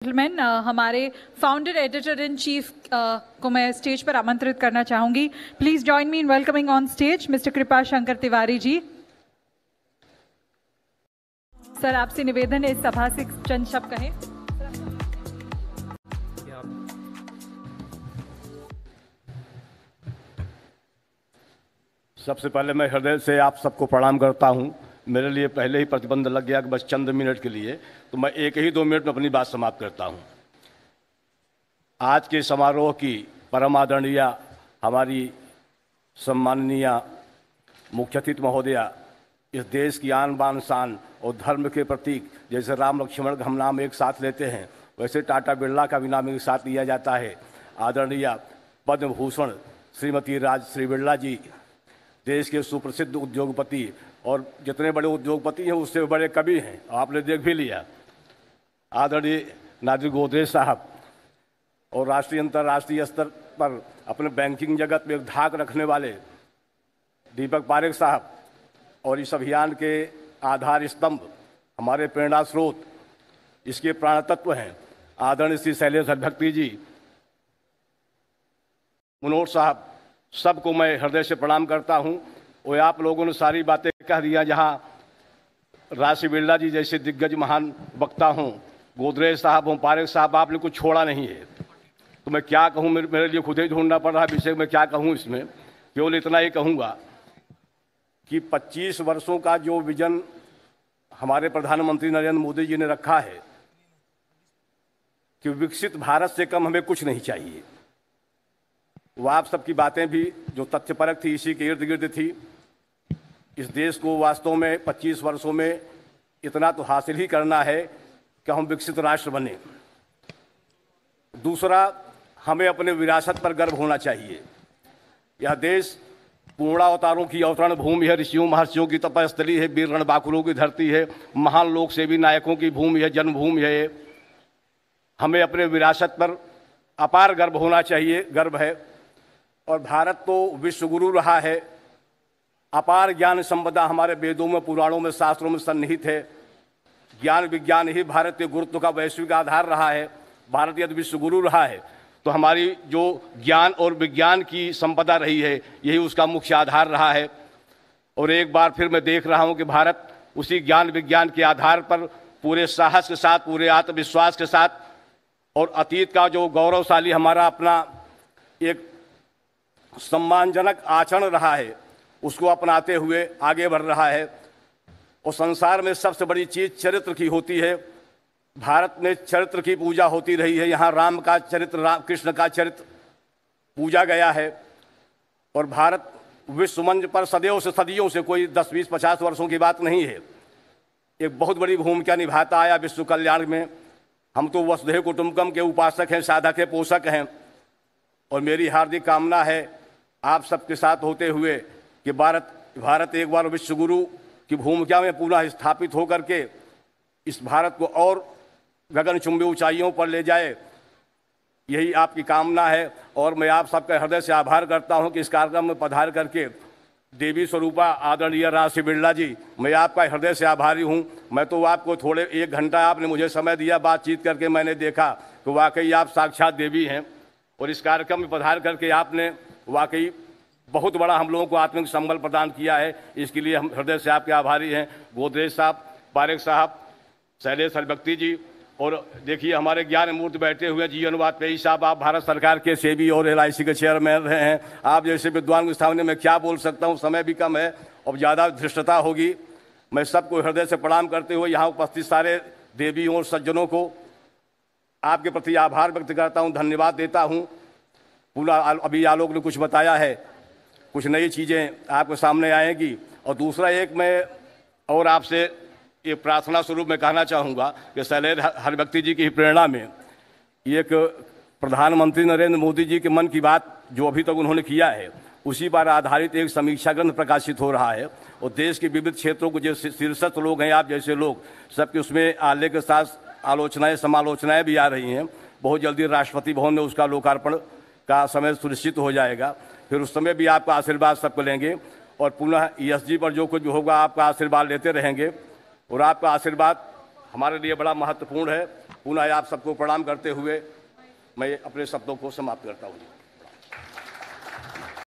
Gentleman, हमारे founder editor in chief को मैं स्टेज पर आमंत्रित करना चाहूंगी। Please join me in welcoming on stage mister कृपा शंकर तिवारी जी। सर, आपसे निवेदन है इस सभा से चंद शब्द कहें। सबसे पहले मैं हृदय से आप सबको प्रणाम करता हूं। मेरे लिए पहले ही प्रतिबंध लग गया कि बस चंद मिनट के लिए, तो मैं एक ही 2 मिनट में अपनी बात समाप्त करता हूं। आज के समारोह की परम आदरणीय हमारी सम्माननीय मुख्य अतिथि महोदया, इस देश की आन बान शान और धर्म के प्रतीक जैसे राम लक्ष्मण का हम नाम एक साथ लेते हैं, वैसे टाटा बिरला का भी नाम एक साथ लिया जाता है। आदरणीय पद्म भूषण श्रीमती राजश्री बिरला जी, देश के सुप्रसिद्ध उद्योगपति, और जितने बड़े उद्योगपति हैं उससे बड़े कवि हैं, आपने देख भी लिया। आदरणीय नादिर गोदरेज साहब, और राष्ट्रीय अंतर्राष्ट्रीय स्तर पर अपने बैंकिंग जगत में एक धाक रखने वाले दीपक पारेख साहब, और इस अभियान के आधार स्तंभ, हमारे प्रेरणा स्रोत, इसके प्राण तत्व हैं आदरणीय श्री शैलेश हरभक्ति जी, मनोज साहब, सबको मैं हृदय से प्रणाम करता हूं। और आप लोगों ने सारी बातें कह दिया। जहां राजश्री बिरला जी जैसे दिग्गज महान वक्ता हों, गोदरेज साहब हों, पारेख साहब, आपने कुछ छोड़ा नहीं है। तो मैं क्या कहूं, मेरे लिए खुद ही ढूंढना पड़ रहा है विषय में क्या कहूं। इसमें केवल इतना ही कहूंगा कि 25 वर्षों का जो विजन हमारे प्रधानमंत्री नरेंद्र मोदी जी ने रखा है कि विकसित भारत से कम हमें कुछ नहीं चाहिए, वह आप सबकी बातें भी जो तथ्यपरक थी इसी के इर्द गिर्द थी। इस देश को वास्तव में 25 वर्षों में इतना तो हासिल ही करना है कि हम विकसित राष्ट्र बने। दूसरा, हमें अपने विरासत पर गर्व होना चाहिए। यह देश पूर्णावतारों की अवतरण भूमि है, ऋषियों महर्षियों की तपस्थली है, वीर रणबांकुरों की धरती है, महान लोक सेवी नायकों की भूमि है, जन्मभूमि है। हमें अपने विरासत पर अपार गर्व होना चाहिए, गर्व है। और भारत तो विश्वगुरु रहा है। अपार ज्ञान संपदा हमारे वेदों में, पुराणों में, शास्त्रों में सन्निहित है। ज्ञान विज्ञान ही भारत के गुरुत्व का वैश्विक आधार रहा है। भारत यदि विश्वगुरु रहा है तो हमारी जो ज्ञान और विज्ञान की संपदा रही है, यही उसका मुख्य आधार रहा है। और एक बार फिर मैं देख रहा हूं कि भारत उसी ज्ञान विज्ञान के आधार पर पूरे साहस के साथ, पूरे आत्मविश्वास के साथ, और अतीत का जो गौरवशाली हमारा अपना एक सम्मानजनक आचरण रहा है, उसको अपनाते हुए आगे बढ़ रहा है। और संसार में सबसे बड़ी चीज चरित्र की होती है। भारत में चरित्र की पूजा होती रही है। यहाँ राम का चरित्र, कृष्ण का चरित्र पूजा गया है। और भारत विश्व मंच पर सदैव से, सदियों से, कोई 10, 20, 50 वर्षों की बात नहीं है, एक बहुत बड़ी भूमिका निभाता आया विश्व कल्याण में। हम तो वसुधैव कुटुंबकम के उपासक हैं, साधक हैं, पोषक हैं। और मेरी हार्दिक कामना है आप सबके साथ होते हुए कि भारत एक बार विश्वगुरु की भूमिका में पुनः स्थापित होकर के इस भारत को और गगनचुंबी ऊंचाइयों पर ले जाए, यही आपकी कामना है। और मैं आप सबका हृदय से आभार करता हूं कि इस कार्यक्रम में पधार करके देवी स्वरूपा आदरणीय राजश्री बिरला जी, मैं आपका हृदय से आभारी हूं। मैं तो आपको थोड़े 1 घंटा आपने मुझे समय दिया, बातचीत करके मैंने देखा कि वाकई आप साक्षात देवी हैं। और इस कार्यक्रम में पधार करके आपने वाकई बहुत बड़ा हम लोगों को आत्मिक संबल प्रदान किया है। इसके लिए हम हृदय से आपके आभारी हैं। गोदरेज साहब, पारेख साहब, शैलेश हरभक्ति जी, और देखिए हमारे ज्ञान मूर्ति बैठे हुए हैं, जीवन वाजपेयी साहब, आप भारत सरकार के सेबी और LIC के चेयरमैन रहे हैं। आप जैसे विद्वान के सामने मैं क्या बोल सकता हूँ, समय भी कम है और ज़्यादा धृष्टता होगी। मैं सबको हृदय से प्रणाम करते हुए यहाँ उपस्थित सारे देवियों और सज्जनों को आपके प्रति आभार व्यक्त करता हूँ, धन्यवाद देता हूँ। पूरा अभी आलोक ने कुछ बताया है, कुछ नई चीज़ें आपके सामने आएंगी। और दूसरा, एक मैं और आपसे ये प्रार्थना स्वरूप में कहना चाहूँगा कि शैलेश हरभक्ति जी की प्रेरणा में एक प्रधानमंत्री नरेंद्र मोदी जी के मन की बात जो अभी तक उन्होंने किया है, उसी पर आधारित एक समीक्षा ग्रंथ प्रकाशित हो रहा है। और देश के विविध क्षेत्रों को जो शीर्षस्थ लोग हैं, आप जैसे लोग, सबके उसमें आले के साथ आलोचनाएं, समालोचनाएं भी आ रही हैं। बहुत जल्दी राष्ट्रपति भवन में उसका लोकार्पण का समय सुनिश्चित हो जाएगा। फिर उस समय भी आपका आशीर्वाद सबको लेंगे। और पुनः ESG पर जो कुछ भी होगा आपका आशीर्वाद लेते रहेंगे। और आपका आशीर्वाद हमारे लिए बड़ा महत्वपूर्ण है। पुनः आप सबको प्रणाम करते हुए मैं अपने शब्दों को समाप्त करता हूँ।